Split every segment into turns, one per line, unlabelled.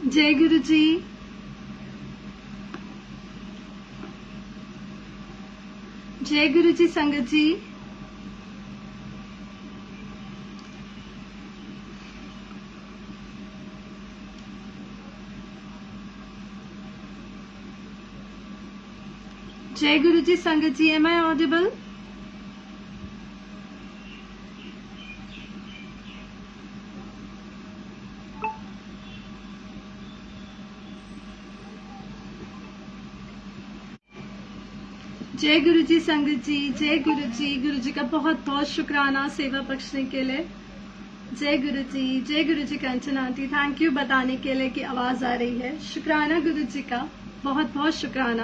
जय गुरु जी। जय गुरु जी संगत जी। जय गुरु जी संगत जी। M I audible? जय गुरु जी संगत जी। जय गुरु जी। गुरु जी का बहुत बहुत शुक्राना सेवा बख्शने के लिए। जय गुरु जी। जय गुरु जी। कंचन आंटी थैंक यू बताने के लिए कि आवाज आ रही है। शुक्राना गुरु जी का, बहुत बहुत शुक्राना।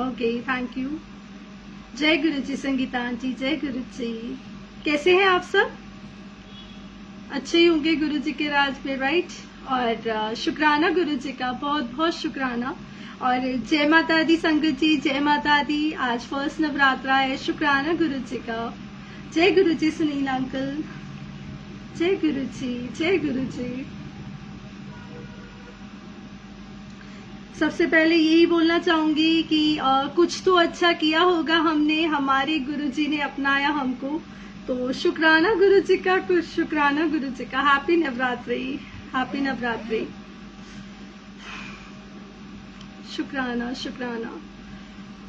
Okay thank you. जय गुरु जी संगीता आंटी। जय गुरु जी। कैसे हैं आप सब? अच्छे ही होंगे गुरु जी के राज में, राइट। और शुक्राना गुरु जी का, बहुत बहुत शुक्राना। और जय माता दी संगत जी। जय माता दी। आज फर्स्ट नवरात्रा है। शुक्राना गुरु जी का। जय गुरु जी सुनील अंकल। जय गुरु जी। जय गुरु जी। सबसे पहले यही बोलना चाहूंगी कि कुछ तो अच्छा किया होगा हमने, हमारे गुरु जी ने अपनाया हमको, तो शुक्राना गुरु जी का, कुछ शुक्राना गुरु जी का। हैप्पी नवरात्रि। हैप्पी नवरात्रि। शुक्राना शुक्राना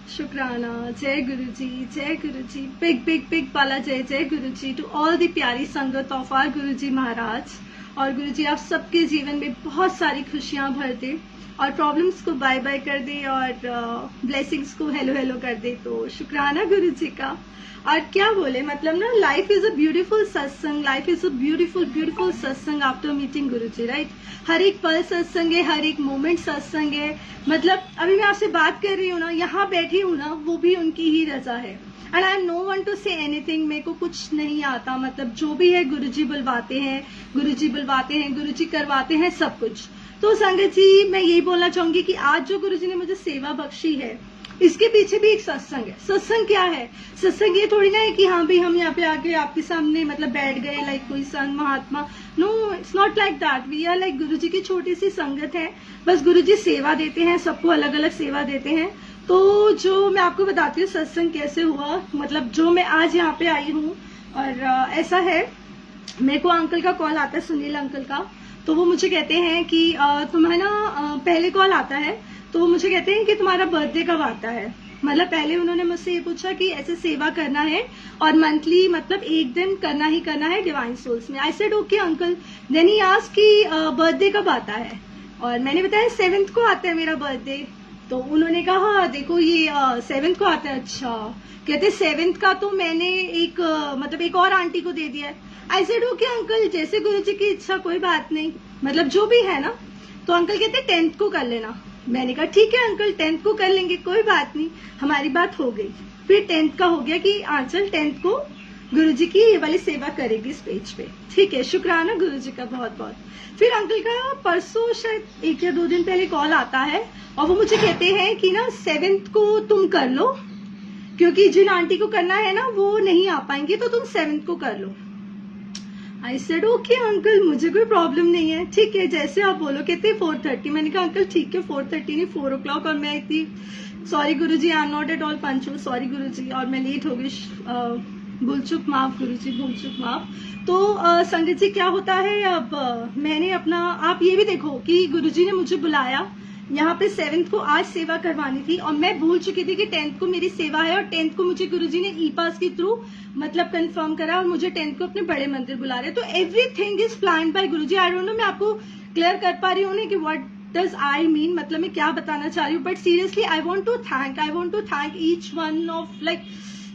शुक्राना। जय गुरु जी। जय गुरु जी। बिग बिग बिग वाला जय जय गुरु जी टू ऑल दी प्यारी संगत ऑफ आर गुरु जी महाराज। और गुरु जी आप सबके जीवन में बहुत सारी खुशियां भर दे और प्रॉब्लम्स को बाय बाय कर दे और ब्लेसिंग्स को हेलो हेलो कर दे। तो शुक्राना गुरु जी का। और क्या बोले, मतलब ना, लाइफ इज अ ब्यूटीफुल सत्संग। Life is a beautiful beautiful सत्संग आफ्टर मीटिंग गुरु जी, राइट। हर एक पल सत्संग है, हर एक मोमेंट सत्संग है। मतलब अभी मैं आपसे बात कर रही हूँ ना, यहाँ बैठी हूँ ना, वो भी उनकी ही रजा है। And I am no one to say anything. मेरे को कुछ नहीं आता, मतलब जो भी है गुरु जी बुलवाते हैं, गुरु जी बुलवाते हैं, गुरु जी करवाते हैं सब कुछ। तो संगत जी मैं यही बोलना चाहूंगी कि आज जो गुरु जी ने मुझे सेवा बख्शी है, इसके पीछे भी एक सत्संग है। सत्संग क्या है? सत्संग ये थोड़ी ना है कि हाँ भाई हम यहाँ पे आके आपके सामने मतलब बैठ गए लाइक कोई संत महात्मा। No, it's not like that. We are like guru ji की छोटी सी संगत है। बस गुरु जी सेवा देते हैं, सबको अलग अलग सेवा देते हैं। तो जो मैं आपको बताती हूँ सत्संग कैसे हुआ, मतलब जो मैं आज यहाँ पे आई हूँ। और ऐसा है, मेरे को अंकल का कॉल आता है, सुनील अंकल का। तो वो मुझे कहते हैं कि तुम्हें ना पहले कॉल आता है, तो वो मुझे कहते हैं कि तुम्हारा बर्थडे कब आता है। मतलब पहले उन्होंने मुझसे ये पूछा कि ऐसे सेवा करना है और मंथली मतलब एक दिन करना ही करना है डिवाइन सोल्स में। I said okay uncle. Then he asked कि बर्थडे कब आता है, और मैंने बताया 7th को आता है मेरा बर्थडे। तो उन्होंने कहा हाँ देखो ये 7th को आता है। अच्छा, कहते 7th का तो मैंने एक मतलब एक और आंटी को दे दिया है। आई सेड ओके अंकल, जैसे गुरु जी की इच्छा, कोई बात नहीं, मतलब जो भी है ना। तो अंकल कहते 10th को कर लेना। मैंने कहा ठीक है अंकल 10th को कर लेंगे, कोई बात नहीं। हमारी बात हो गई। फिर 10th का हो गया कि आंचल 10th को गुरु जी की ये वाली सेवा करेगी स्टेज पे। ठीक है, शुक्राना गुरु जी का बहुत बहुत। फिर अंकल का परसों शायद 1 या 2 दिन पहले कॉल आता है और वो मुझे कहते हैं कि ना 7th को तुम कर लो, क्योंकि जिन आंटी को करना है ना वो नहीं आ पाएंगे, तो तुम 7th को कर लो। आई सेड ओके अंकल, मुझे कोई प्रॉब्लम नहीं है, ठीक है जैसे आप बोलो। कहते 4:30। मैंने कहा अंकल ठीक है 4:30 नहीं 4 o'clock। और मैं इतनी sorry guru ji, I am not at all punctual, sorry guru ji, और मैं लेट हो गई। भूल चुक माफ गुरु जी, भूल चुक माफ। तो संगत जी क्या होता है, अब मैंने अपना, आप ये भी देखो कि गुरु जी ने मुझे बुलाया यहाँ पे 7th को आज सेवा करवानी थी, और मैं भूल चुकी थी कि 10th को मेरी सेवा है। और 10th को मुझे गुरुजी ने ई पास के थ्रू मतलब कंफर्म करा, और मुझे 10th को अपने बड़े मंदिर बुला रहे। तो everything is plan by Guruji. I don't know मैं आपको क्लियर कर पा रही हूँ ना कि व्हाट डज आई मीन, मतलब मैं क्या बताना चाह रही हूँ। But seriously I want to thank each one of like,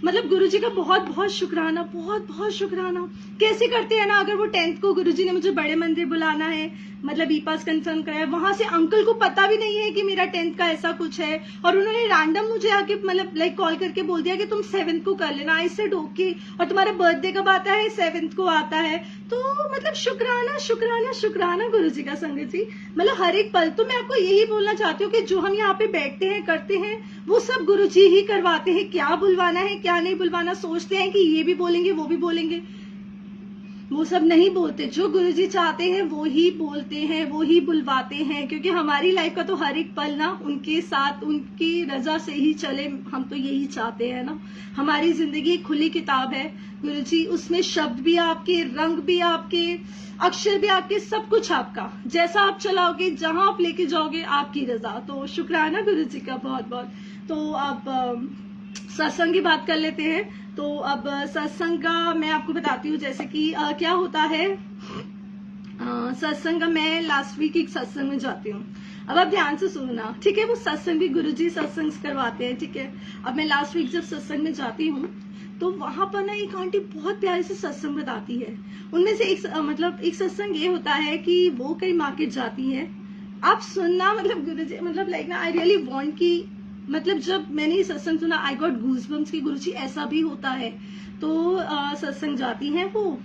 मतलब गुरुजी का बहुत बहुत शुक्राना, बहुत बहुत शुक्राना। कैसे करते हैं ना, अगर वो 10th को गुरुजी ने मुझे बड़े मंदिर बुलाना है, मतलब ई पास कंफर्म कराया, वहां से अंकल को पता भी नहीं है कि मेरा 10th का ऐसा कुछ है, और उन्होंने रैंडम मुझे आके मतलब लाइक कॉल करके बोल दिया कि तुम 7th को कर लेना। आई सेड ओके। और तुम्हारा बर्थडे कब आता है? 7th को आता है। तो मतलब शुक्राना शुक्राना शुक्राना गुरुजी का संगत जी, मतलब हर एक पल। तो मैं आपको यही बोलना चाहती हूँ कि जो हम यहाँ पे बैठते हैं करते हैं वो सब गुरुजी ही करवाते हैं। क्या बुलवाना है क्या नहीं बुलवाना, सोचते हैं कि ये भी बोलेंगे वो भी बोलेंगे। वो सब नहीं बोलते। जो गुरुजी चाहते हैं वो ही बोलते हैं, वो ही बुलवाते हैं, क्योंकि हमारी लाइफ का तो हर एक पल ना उनके साथ उनकी रजा से ही चले, हम तो यही चाहते हैं ना। हमारी जिंदगी एक खुली किताब है गुरुजी, उसमें शब्द भी आपके, रंग भी आपके, अक्षर भी आपके, सब कुछ आपका। जैसा आप चलाओगे, जहां आप लेके जाओगे, आपकी रजा। तो शुक्राना गुरुजी का बहुत बहुत। तो अब सत्संग की बात कर लेते हैं। तो अब सत्संग का मैं आपको बताती हूँ, जैसे कि क्या होता है सत्संग का। मैं लास्ट वीक एक सत्संग में जाती हूँ। अब आप ध्यान से सुनना, ठीक है। वो सत्संग भी गुरुजी सत्संग करवाते हैं, ठीक है। अब मैं लास्ट वीक जब सत्संग में जाती हूँ तो वहां पर ना एक आंटी बहुत प्यारे से सत्संग बताती है। उनमें से एक सत्संग ये होता है कि वो कहीं मार्केट जाती है। आप सुनना, मतलब गुरुजी, मतलब लाइक ना आई रियली वांट की, मतलब जब मैंने ये सत्संग सुना आई गॉट गूज़बम्स कि गुरुजी ऐसा भी होता है। तो सत्संग जाती हैं वो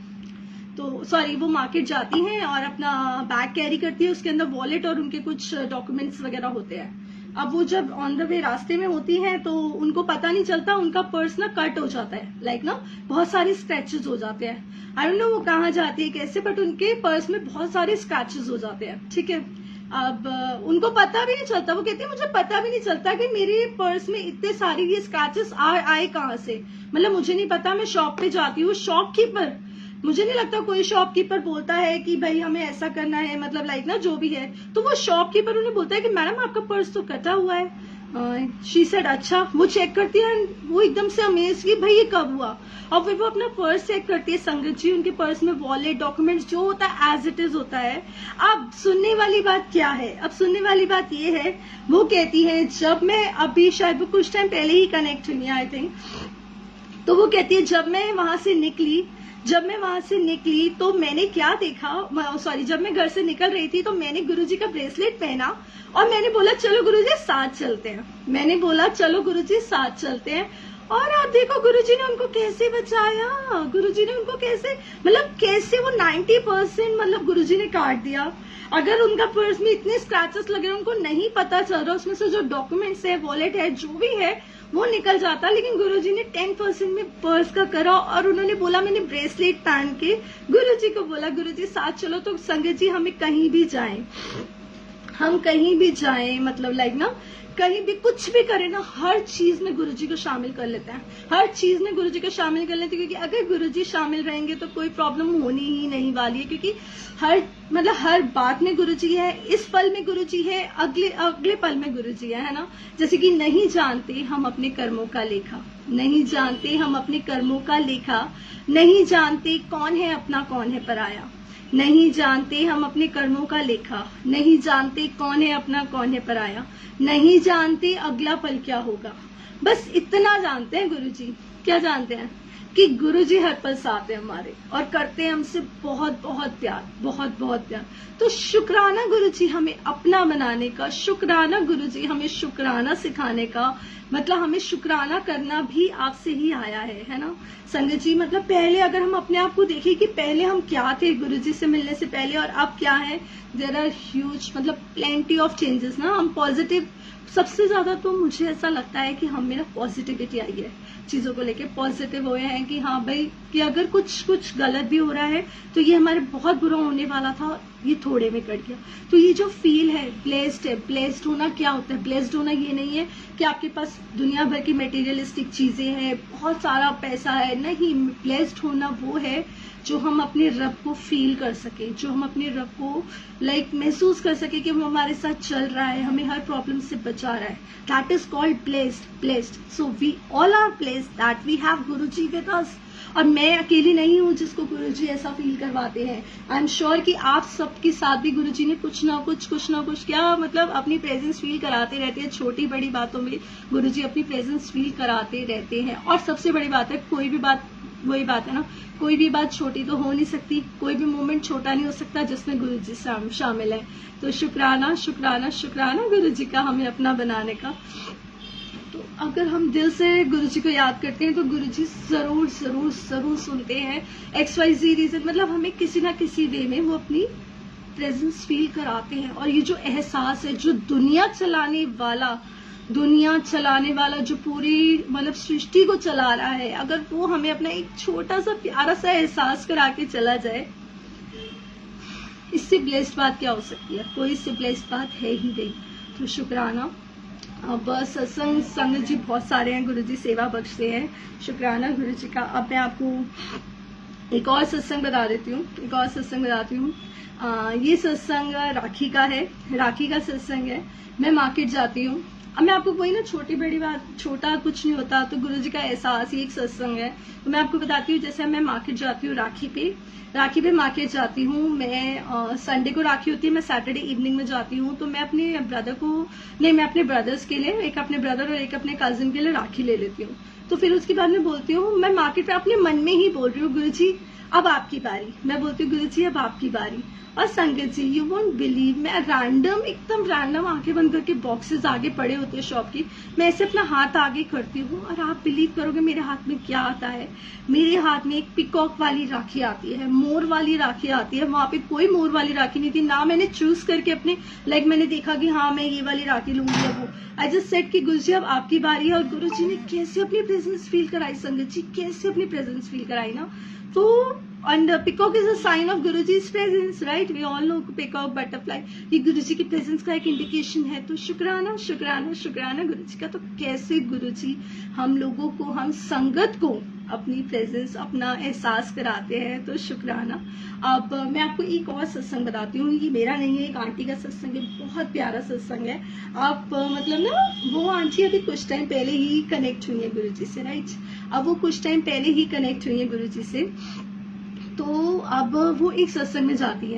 मार्केट जाती हैं और अपना बैग कैरी करती है, उसके अंदर वॉलेट और उनके कुछ डॉक्यूमेंट्स वगैरह होते हैं। अब वो जब ऑन द वे रास्ते में होती हैं तो उनको पता नहीं चलता, उनका पर्स ना कट हो जाता है, लाइक ना बहुत सारे स्क्रैचेस हो जाते हैं। आई डोंट नो वो कहाँ जाती है कैसे, बट उनके पर्स में बहुत सारे स्क्रैचेस हो जाते हैं, ठीक है। अब उनको पता भी नहीं चलता, वो कहती है मुझे पता भी नहीं चलता कि मेरे पर्स में इतने सारे ये स्क्रैचेस आए कहाँ से, मतलब मुझे नहीं पता। मैं शॉप पे जाती हूँ, शॉपकीपर, मुझे नहीं लगता कोई शॉपकीपर बोलता है कि भाई हमें ऐसा करना है, मतलब लाइक ना जो भी है। तो वो शॉपकीपर उन्हें बोलता है कि मैडम आपका पर्स तो कटा हुआ है। शी सेड अच्छा। वो चेक करती है, वो एकदम से अमेज कि भाई ये कब हुआ। और फिर वो अपना पर्स चेक करती है। संगत जी, उनके पर्स में वॉलेट, डॉक्यूमेंट्स जो होता है एज इट इज होता है। अब सुनने वाली बात क्या है, अब सुनने वाली बात ये है, वो कहती है जब मैं अभी शायद वो कुछ टाइम पहले ही कनेक्ट हुई आई थिंक, तो वो कहती है जब मैं वहां से निकली तो मैंने क्या देखा, सॉरी, जब मैं घर से निकल रही थी तो मैंने गुरुजी का ब्रेसलेट पहना और मैंने बोला चलो गुरुजी साथ चलते हैं। और आप देखो गुरुजी ने उनको कैसे बचाया, गुरुजी ने उनको कैसे, मतलब कैसे वो 90% मतलब गुरुजी ने काट दिया। अगर उनका पर्स में इतने स्क्रैचेस लगे, उनको नहीं पता चल रहा, उसमें से जो डॉक्यूमेंट्स है, वॉलेट है, जो भी है वो निकल जाता, लेकिन गुरुजी ने 10% में पर्स का करा। और उन्होंने बोला, मैंने ब्रेसलेट पहन के गुरुजी को बोला गुरुजी साथ चलो। तो संगत जी, हमें कहीं भी जाएं, मतलब लाइक ना कहीं भी कुछ भी करें ना, हर चीज में गुरुजी को शामिल कर लेते हैं, क्योंकि अगर गुरुजी शामिल रहेंगे तो कोई प्रॉब्लम होनी ही नहीं वाली है। क्योंकि हर बात में गुरुजी है, इस पल में गुरुजी है, अगले पल में गुरुजी है ना। जैसे कि नहीं जानते हम अपने कर्मों का लेखा, नहीं जानते कौन है अपना कौन है पराया, नहीं जानते हम अपने कर्मों का लेखा, नहीं जानते कौन है अपना कौन है पराया, नहीं जानते अगला पल क्या होगा। बस इतना जानते हैं गुरुजी। क्या जानते हैं कि गुरुजी हर पल साथ है हमारे और करते हैं हमसे बहुत बहुत प्यार। तो शुक्राना गुरुजी हमें अपना बनाने का, शुक्राना गुरुजी हमें शुक्राना सिखाने का, मतलब हमें शुक्राना करना भी आपसे ही आया है ना संगत जी। मतलब पहले अगर हम अपने आप को देखें कि पहले हम क्या थे गुरुजी से मिलने से पहले और अब क्या है, देयर आर ह्यूज, मतलब प्लेंटी ऑफ चेंजेस ना। हम पॉजिटिव, सबसे ज्यादा तो मुझे ऐसा लगता है कि हम में ना पॉजिटिविटी आई है, चीजों को लेके पॉजिटिव हुए हैं कि हाँ भाई, कि अगर कुछ गलत भी हो रहा है तो ये हमारे बहुत बुरा होने वाला था, ये थोड़े में कट गया। तो ये जो फील है ब्लेस्ड है, ब्लेस्ड होना क्या होता है, ब्लेस्ड होना ये नहीं है कि आपके पास दुनिया भर की मटेरियलिस्टिक चीजें हैं, बहुत सारा पैसा है, नहीं। ब्लेस्ड होना वो है जो हम अपने रब को फील कर सके, जो हम अपने रब को लाइक महसूस कर सके कि वो हमारे साथ चल रहा है, हमें हर प्रॉब्लम से बचा रहा है। That is called blessed. So we all are blessed that we have Guruji with us. और मैं अकेली नहीं हूँ जिसको गुरुजी ऐसा फील करवाते हैं। आई एम श्योर कि आप सबके साथ भी गुरुजी ने कुछ ना कुछ क्या, मतलब अपनी प्रेजेंस फील कराते रहते हैं। छोटी बड़ी बातों में गुरुजी अपनी प्रेजेंस फील कराते रहते हैं। और सबसे बड़ी बात है, कोई भी बात, वही बात है ना, कोई भी बात छोटी तो हो नहीं सकती, कोई भी मोमेंट छोटा नहीं हो सकता जिसमें गुरुजी शामिल है। तो शुक्राना गुरुजी का हमें अपना बनाने का। तो अगर हम दिल से गुरुजी को याद करते हैं तो गुरुजी जरूर सुनते हैं। XYZ रीजन, मतलब हमें किसी ना किसी वे में वो अपनी प्रेजेंस फील कराते हैं। और ये जो एहसास है, जो दुनिया चलाने वाला दुनिया चलाने वाला, जो पूरी मतलब सृष्टि को चला रहा है, अगर वो हमें अपना एक छोटा सा प्यारा सा एहसास करा के चला जाए, इससे ब्लेस्ड बात क्या हो सकती है? कोई इससे ब्लेस्ड बात है ही नहीं। तो शुक्राना। अब सत्संग संगत जी बहुत सारे हैं, गुरु जी सेवा बख्शते हैं, शुक्राना गुरु जी का। अब मैं आपको एक और सत्संग बता देती हूँ, एक और सत्संग बताती हूँ। ये सत्संग राखी का है, राखी का सत्संग है। मैं मार्केट जाती हूँ, अब मैं आपको कोई ना छोटी बड़ी बात, छोटा कुछ नहीं होता, तो गुरु जी का एहसास ही एक सत्संग है। तो मैं आपको बताती हूँ, जैसे मैं मार्केट जाती हूँ, राखी पे मार्केट जाती हूँ मैं। संडे को राखी होती है, मैं सैटरडे इवनिंग में जाती हूँ। तो मैं अपने ब्रदर्स के लिए, एक अपने ब्रदर और एक अपने कजिन के लिए राखी ले लेती हूँ। तो फिर उसके बाद में बोलती हूँ, मैं मार्केट पे अपने मन में ही बोल रही हूँ, गुरु जी अब आपकी बारी। मैं बोलती हूँ, गुरु जी अब आपकी बारी। और संगत जी, यू वोंट बिलीव, मैं एकदम रैंडम आंखें बंद करके बॉक्सेस आगे पड़े होते हैं शॉप की, मैं ऐसे अपना हाथ आगे करती हूँ और आप बिलीव करोगे मेरे हाथ में क्या आता है? मेरे हाथ में एक पिकॉक वाली राखी आती है, मोर वाली राखी आती है। वहां पे कोई मोर वाली राखी नहीं थी, ना मैंने चूज करके अपने मैंने देखा कि हाँ मैं ये वाली राखी लूंगी। अब वो आई जस्ट सेड कि गुरु जी अब आपकी बारी है। और गुरु जी ने कैसे अपनी प्रेजेंस फील कराई संगत जी, कैसे अपनी प्रेजेंस फील कराई ना। तो and peacock is a sign of Guruji's presence, right? We all know peacock, butterfly, ये गुरुजी की प्रेजेंस का एक इंडिकेशन है। तो शुक्राना शुक्राना शुक्राना गुरुजी का। तो कैसे गुरुजी हम लोगों को, हम संगत को अपनी प्रेजेंस, अपना एहसास कराते हैं। तो शुक्राना। अब मैं आपको एक और सत्संग बताती हूँ, ये मेरा नहीं है, एक आंटी का सत्संग है, बहुत प्यारा सत्संग है। आप मतलब ना, वो आंटी अभी कुछ टाइम पहले ही कनेक्ट हुई है गुरुजी से, राइट? अब वो कुछ टाइम पहले ही कनेक्ट हुई है गुरुजी से। तो अब वो एक सत्संग में जाती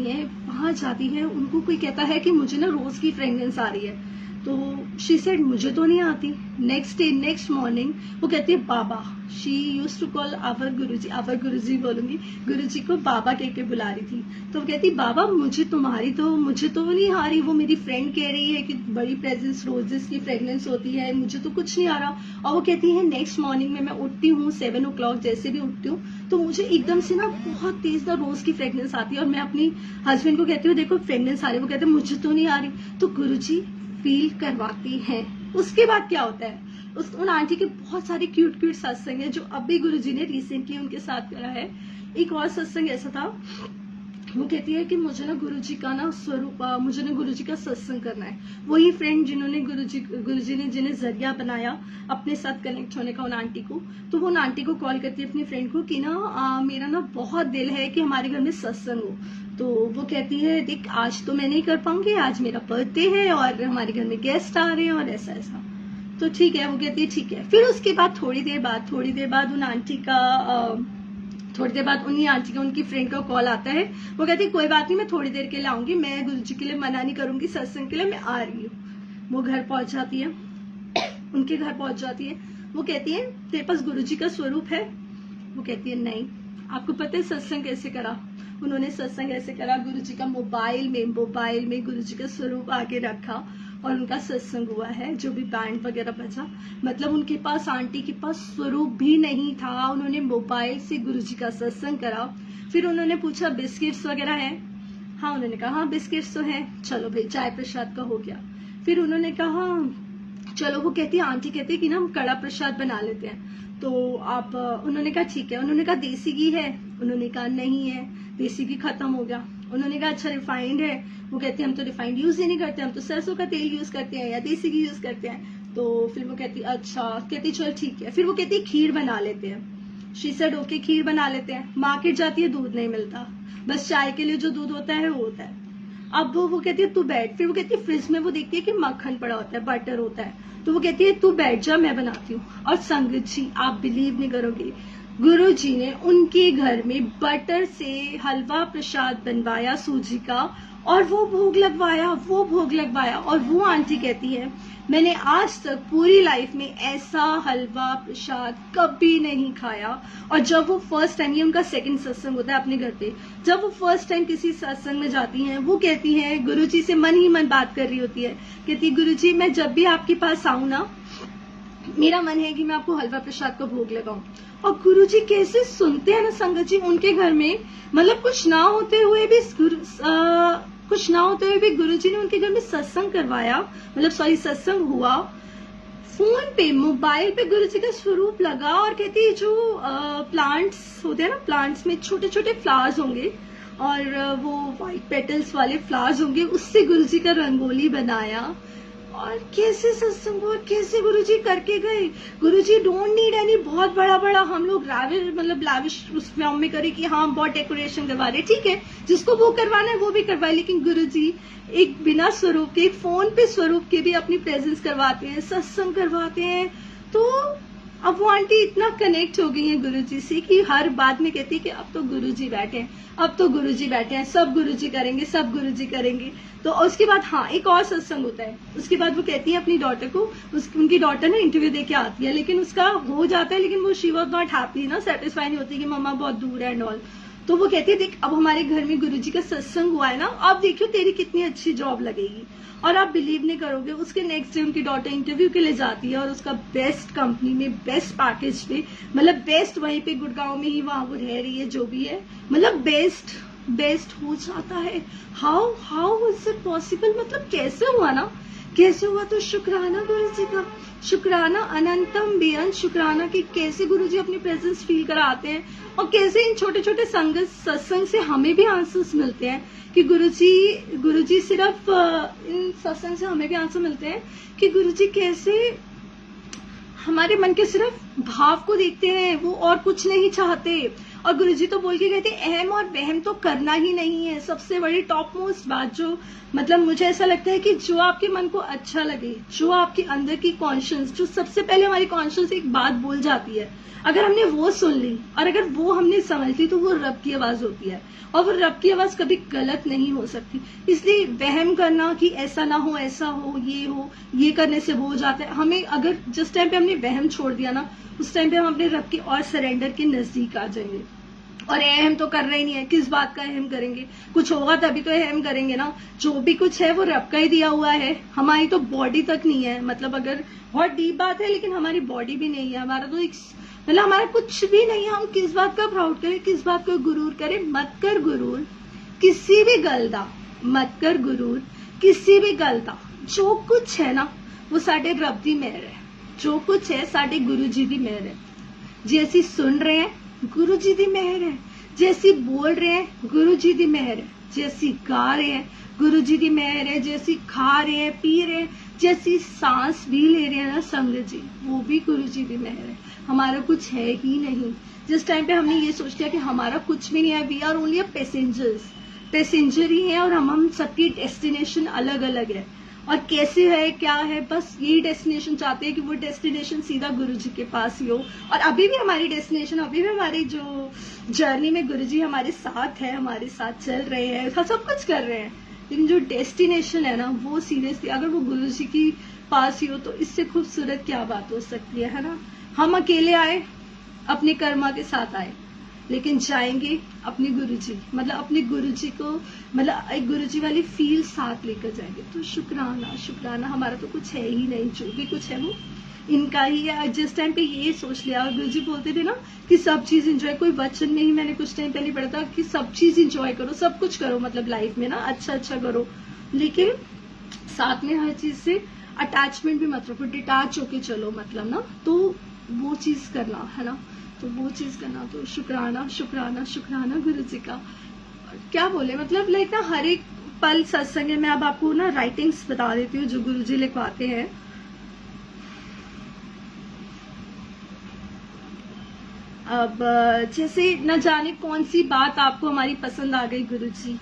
हैं, वहां जाती हैं, उनको कोई कहता है कि मुझे ना रोज की फ्रेग्रेंस आ रही है। तो शी सेड मुझे तो नहीं आती। नेक्स्ट मॉर्निंग वो कहती है बाबा, she use to call our guruji बोलूंगी, गुरुजी को बाबा कह के बुला रही थी। तो वो कहती बाबा मुझे तो नहीं आ रही, वो मेरी फ्रेंड कह रही है कि बड़ी प्रेजेंस रोजेस की फ्रेग्रेंस होती है, मुझे तो कुछ नहीं आ रहा। और वो कहती है नेक्स्ट मॉर्निंग में मैं उठती हूँ 7 o'clock, जैसे भी उठती हूँ तो मुझे एकदम से ना बहुत तेज ना रोज की फ्रेग्रेंस आती है। और मैं अपनी हस्बैंड को कहती हूँ देखो फ्रेग्रेंस आ रही है, वो कहते हैं मुझे तो नहीं आ रही। तो गुरुजी फील करवाती हैं। उसके बाद क्या होता है, उन आंटी के बहुत सारे क्यूट सत्संग है जो अभी गुरुजी ने रिसेंटली उनके साथ करा है। एक और सत्संग ऐसा था, वो कहती है कि मुझे ना गुरुजी का ना स्वरूप, मुझे ना गुरुजी का सत्संग करना है। वही फ्रेंड जिन्होंने गुरुजी ने जिन्हें जरिया बनाया अपने साथ कनेक्ट होने का, उन आंटी को। तो वो उन आंटी को कॉल करती है अपनी फ्रेंड को कि ना मेरा ना बहुत दिल है कि हमारे घर में सत्संग हो। तो वो कहती है देख आज तो मैं नहीं कर पाऊंगी, आज मेरा बर्थडे है और हमारे घर में गेस्ट आ रहे हैं और ऐसा ऐसा। तो ठीक है, वो कहती है ठीक है। फिर उसके बाद थोड़ी देर बाद उन्हीं आंटी का, उनकी फ्रेंड का कॉल आता है। वो कहती है कोई बात नहीं, मैं थोड़ी देर के लिए आऊंगी, मैं गुरुजी के लिए मना नहीं करूंगी, सत्संग के लिए मैं आ रही हूँ। वो घर पहुंच जाती है, उनके घर पहुंच जाती है। वो कहती है तेरे पास गुरुजी का स्वरूप है? वो कहती है नहीं। आपको पता है सत्संग कैसे करा? उन्होंने सत्संग ऐसे करा, गुरुजी का मोबाइल में गुरुजी का स्वरूप आगे रखा और उनका सत्संग हुआ है। जो भी बैंड वगैरह बजा, मतलब उनके पास, आंटी के पास स्वरूप भी नहीं था, उन्होंने मोबाइल से गुरुजी का सत्संग करा। फिर उन्होंने पूछा बिस्किट्स वगैरह हैं? हाँ, उन्होंने कहा हाँ बिस्किट्स तो हैं, चलो भाई चाय प्रसाद का हो गया। फिर उन्होंने कहा चलो, वो कहती है आंटी कहती है कि ना हम कड़ा प्रसाद बना लेते हैं। तो आप, उन्होंने कहा ठीक है। उन्होंने कहा देसी घी है? उन्होंने कहा नहीं है, देसी घी खत्म हो गया। उन्होंने कहा अच्छा रिफाइंड है? वो कहते हैं हम तो रिफाइंड यूज ही नहीं करते, हम तो सरसों का तेल यूज करते हैं या देसी घी यूज करते हैं। तो फिर वो कहती अच्छा, कहती चल ठीक है। फिर वो कहती खीर बना लेते हैं। शी सेड ओके, खीर बना लेते हैं। मार्केट जाती है, दूध नहीं मिलता, बस चाय के लिए जो दूध होता है वो होता है। अब वो कहती है तू बैठ। फिर वो कहती है फ्रिज में वो देखती है कि मक्खन पड़ा होता है, बटर होता है। तो वो कहती है तू बैठ जा, मैं बनाती हूँ। और संगत जी आप बिलीव नहीं करोगे, गुरुजी ने उनके घर में बटर से हलवा प्रसाद बनवाया सूजी का, और वो भोग लगवाया। और वो आंटी कहती है मैंने आज तक पूरी लाइफ में ऐसा हलवा प्रसाद कभी नहीं खाया। और जब वो फर्स्ट टाइम, ये उनका सेकंड सत्संग होता है अपने घर पे, जब वो फर्स्ट टाइम किसी सत्संग में जाती हैं, वो कहती हैं गुरुजी से मन ही मन बात कर रही होती है, कहती गुरुजी मैं जब भी आपके पास आऊं ना, मेरा मन है कि मैं आपको हलवा प्रसाद का भोग लगाऊं। और गुरुजी कैसे सुनते हैं ना संगत जी, उनके घर में मतलब कुछ ना होते हुए भी कुछ ना होते हुए भी गुरुजी ने उनके घर में सत्संग करवाया, मतलब सॉरी सत्संग हुआ। फोन पे, मोबाइल पे गुरुजी का स्वरूप लगा और कहती है जो प्लांट्स होते हैं ना, प्लांट्स में छोटे छोटे फ्लावर्स होंगे और वो व्हाइट पेटल्स वाले फ्लावर्स होंगे, उससे गुरुजी का रंगोली बनाया। और कैसे सत्संग और कैसे गुरुजी करके गए। गुरुजी डोंट नीड एनी बहुत बड़ा बड़ा हम लोग लाविश उस फॉर्म में करें कि हाँ बहुत डेकोरेशन करवा रहे, ठीक है, जिसको वो करवाना है वो भी करवाए, लेकिन गुरुजी एक बिना स्वरूप के, एक फोन पे स्वरूप के भी अपनी प्रेजेंस करवाते हैं, सत्संग करवाते हैं। तो अब वो आंटी इतना कनेक्ट हो गई है गुरुजी से कि हर बात में कहती है कि अब तो गुरुजी बैठे हैं, अब तो गुरुजी बैठे हैं, सब गुरुजी करेंगे, सब गुरुजी करेंगे। तो उसके बाद हाँ एक और सत्संग होता है, उसके बाद वो कहती है अपनी डॉटर को, उनकी डॉटर ना इंटरव्यू देके आती है, लेकिन उसका हो जाता है, लेकिन वो शी वॉज नॉट हैप्पी ना, सेटिस्फाई नहीं होती कि मम्मा बहुत दूर है एंड ऑल। तो वो कहती है देख अब हमारे घर में गुरुजी का सत्संग हुआ है ना, अब देखियो तेरी कितनी अच्छी जॉब लगेगी। और आप बिलीव नहीं करोगे, उसके नेक्स्ट डे उनकी डॉटर इंटरव्यू के लिए जाती है और उसका बेस्ट कंपनी में, बेस्ट पैकेज पे, मतलब बेस्ट वहीं पे गुड़गांव में ही वहां वो रह रही है जो भी है, मतलब बेस्ट हो जाता है। हाउ इज इट पॉसिबल, मतलब कैसे हुआ ना, कैसे हुआ। तो शुक्राना गुरुजी का, शुक्राना अनंतम बेअंत शुक्राना कि कैसे गुरुजी अपनी प्रेजेंस फील कराते हैं और कैसे इन छोटे छोटे सत्संग से हमें भी आंसर्स मिलते हैं कि गुरुजी सिर्फ इन सत्संग से हमें भी आंसर मिलते हैं कि गुरुजी कैसे हमारे मन के सिर्फ भाव को देखते हैं, वो और कुछ नहीं चाहते। और गुरुजी तो बोल के गए थे अहम और वहम तो करना ही नहीं है। सबसे बड़ी टॉप मोस्ट बात जो मतलब मुझे ऐसा लगता है कि जो आपके मन को अच्छा लगे, जो आपके अंदर की कॉन्शियस, जो सबसे पहले हमारी कॉन्शियस एक बात बोल जाती है, अगर हमने वो सुन ली और अगर वो हमने समझ ली तो वो रब की आवाज होती है और वो रब की आवाज कभी गलत नहीं हो सकती। इसलिए वहम करना कि ऐसा ना हो, ऐसा हो, ये करने से वो हो जाता है, हमें अगर जिस टाइम पे हमने वहम छोड़ दिया ना, उस टाइम पे हम अपने रब के और सरेंडर के नजदीक आ जाएंगे। और अहम तो कर रहे ही नहीं है, किस बात का अहम करेंगे, कुछ होगा तभी तो अहम करेंगे ना। जो भी कुछ है वो रब का ही दिया हुआ है, हमारी तो बॉडी तक नहीं है, मतलब अगर बहुत डीप बात है, लेकिन हमारी बॉडी भी नहीं है, हमारा तो एक मतलब हमारा कुछ भी नहीं है। हम किस बात का प्राउड करें, किस बात का गुरूर करें। मत कर गुरूर किसी भी गल दा, मत कर गुरूर किसी भी गल दा। जो कुछ है ना वो साडे रब दी मेहर है, जो कुछ है साडे गुरु जी दी मेहर है। जैसी सुन रहे हैं गुरु जी दी मेहर है, जैसी बोल रहे हैं गुरु जी दी मेहर है, जैसी गा रहे हैं गुरु जी दी मेहर है, जैसी खा रहे हैं, पी रहे हैं, जैसी सांस भी ले रहे हैं ना संगत जी, वो भी गुरु जी दी मेहर है। हमारा कुछ है ही नहीं। जिस टाइम पे हमने ये सोच लिया कि हमारा कुछ भी नहीं है, we are only a passenger ही है और हम सबकी डेस्टिनेशन अलग अलग है। और कैसे है, क्या है, बस यही डेस्टिनेशन चाहते हैं कि वो डेस्टिनेशन सीधा गुरुजी के पास ही हो। और अभी भी हमारी डेस्टिनेशन, अभी भी हमारी जो जर्नी में गुरुजी हमारे साथ है, हमारे साथ चल रहे हैं, सब कुछ कर रहे हैं, लेकिन जो डेस्टिनेशन है ना वो सीरियसली अगर वो गुरुजी की पास ही हो तो इससे खूबसूरत क्या बात हो सकती है ना। हम अकेले आए, अपने कर्मा के साथ आए, लेकिन जाएंगे अपने गुरुजी, मतलब अपने गुरुजी को, मतलब एक गुरुजी वाली फील साथ लेकर जाएंगे। तो शुक्राना शुक्राना, हमारा तो कुछ है ही नहीं, जो भी कुछ है वो इनका ही है। जिस टाइम पे ये सोच लिया, और गुरुजी बोलते थे ना कि सब चीज इंजॉय, कोई वचन में ही मैंने कुछ टाइम पहले पढ़ा था कि सब चीज इंजॉय करो, सब कुछ करो, मतलब लाइफ में ना अच्छा अच्छा करो, लेकिन साथ में हर चीज से अटैचमेंट भी मत रखो, डिटैच होके चलो, मतलब ना, तो वो चीज करना है ना, तो वो चीज करना। तो शुक्राना शुक्राना शुक्राना गुरुजी का। क्या बोले, मतलब लाइक ना हर एक पल सत्संग है। मैं अब आपको ना राइटिंग्स बता देती हूँ जो गुरुजी लिखवाते हैं। अब जैसे न जाने कौन सी बात आपको हमारी पसंद आ गई गुरुजी,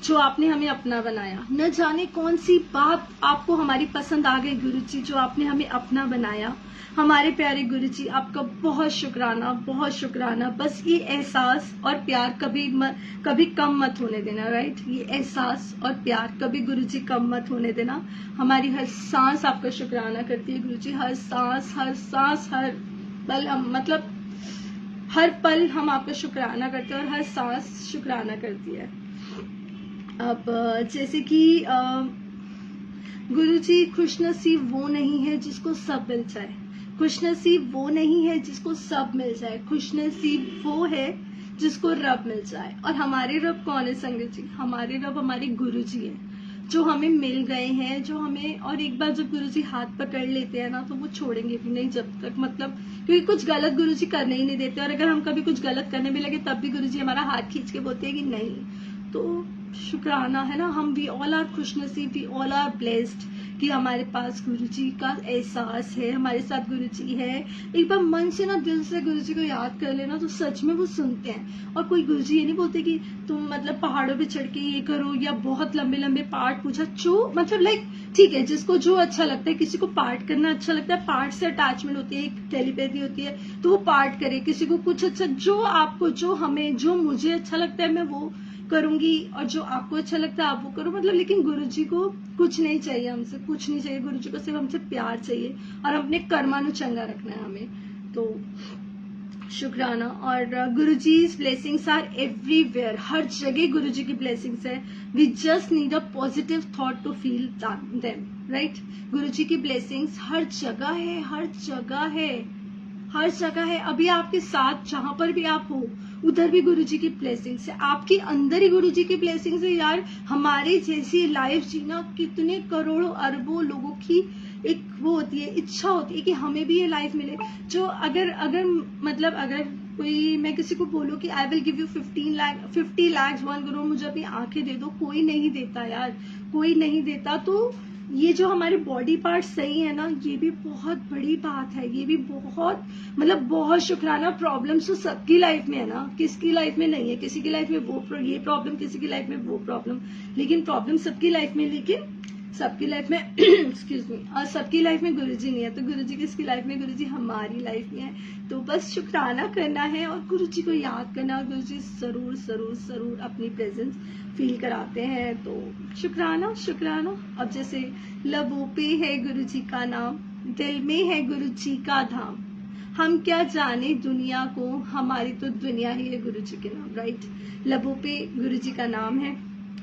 जो आपने हमें अपना बनाया। न जाने कौन सी बात आपको हमारी पसंद आ गई गुरुजी, जो आपने हमें अपना बनाया। हमारे प्यारे गुरुजी, आपका बहुत शुक्राना, बहुत शुक्राना। बस ये एहसास और प्यार कभी कम मत होने देना, राइट। ये एहसास और प्यार कभी गुरुजी कम मत होने देना। हमारी हर सांस आपका शुक्राना करती है गुरुजी, हर सांस हर पल हम, मतलब हर पल हम आपका शुक्राना करते हैं और हर सांस शुक्राना करती है। अब जैसे कि गुरुजी, खुशनसीब वो नहीं है जिसको सब मिल जाए, खुशनसीब वो नहीं है जिसको सब मिल जाए, खुशनसीब वो है जिसको रब मिल जाए। और हमारे रब कौन है संगत जी? हमारे रब हमारे गुरु जी हैं, जो हमें मिल गए हैं, जो हमें, और एक बार जब गुरु जी हाथ पकड़ लेते हैं ना तो वो छोड़ेंगे भी नहीं जब तक, मतलब क्योंकि कुछ गलत गुरु जी करने ही नहीं देते, और अगर हम कभी कुछ गलत करने भी लगे तब भी गुरु जी हमारा हाथ खींच के बोलते हैं कि नहीं। तो शुक्राना है ना, हम वी ऑल आर खुशनसीब, वी ऑल आर ब्लेस्ड कि हमारे पास गुरु जी का एहसास है, हमारे साथ गुरु जी है। एक बार मन से ना, दिल से गुरु जी को याद कर लेना तो सच में वो सुनते हैं। और कोई गुरु जी ये नहीं बोलते कि तुम मतलब पहाड़ों पे चढ़ के ये करो, या बहुत लंबे लंबे पाठ पूछा, जो मतलब लाइक ठीक है, जिसको जो अच्छा लगता है, किसी को पाठ करना अच्छा लगता है, पाठ से अटैचमेंट होती है, एक टेलीपैथी होती है, तो वो पाठ करे। किसी को कुछ अच्छा, जो आपको, जो हमें, जो मुझे अच्छा लगता है मैं वो करूंगी, और जो आपको अच्छा लगता है आप वो करो, मतलब। लेकिन गुरु जी को कुछ नहीं चाहिए, हमसे कुछ नहीं चाहिए, गुरु जी को सिर्फ हमसे प्यार चाहिए, और अपने कर्मानु चंगा रखना है हमें। तो शुक्राना। और Guru ji blessings are everywhere, हर जगह गुरु जी की ब्लेसिंग्स है। We just need a positive thought to feel them, right? Guru ji की ब्लेसिंग्स हर जगह है, हर जगह है, हर जगह है। अभी आपके साथ जहां पर भी आप हो उधर भी गुरु जी की ब्लेसिंग्स है, आपके अंदर ही गुरु जी की ब्लेसिंग्स है। यार हमारी जैसी लाइफ जीना कितने करोड़ों अरबों लोगों की एक वो होती है, इच्छा होती है कि हमें भी ये लाइफ मिले। जो अगर अगर मतलब अगर कोई, मैं किसी को बोलूं कि I will give you 50 lakh 1 crore, मुझे अपनी आंखें दे दो, कोई नहीं देता यार, कोई नहीं देता। तो ये जो हमारे बॉडी पार्ट सही है ना, ये भी बहुत बड़ी बात है, ये भी बहुत मतलब बहुत शुक्राना। प्रॉब्लम्स तो सबकी लाइफ में है ना, किसकी लाइफ में नहीं है? किसी की लाइफ में ये प्रॉब्लम, किसी की लाइफ में वो प्रॉब्लम, लेकिन प्रॉब्लम सबकी लाइफ में, लेकिन सबकी लाइफ में एक्सक्यूज मी, और सबकी लाइफ में गुरुजी नहीं है। तो गुरुजी किसकी लाइफ में? गुरुजी हमारी लाइफ में है। तो बस शुक्राना करना है और गुरुजी को याद करना। गुरुजी जरूर जरूर जरूर अपनी प्रेजेंस फील कराते हैं। तो शुक्राना शुक्राना। अब जैसे लबों पे है गुरुजी का नाम, दिल में है गुरुजी का धाम, हम क्या जाने दुनिया को, हमारी तो दुनिया ही है गुरुजी के नाम, राइट? लबों पे गुरुजी का नाम है,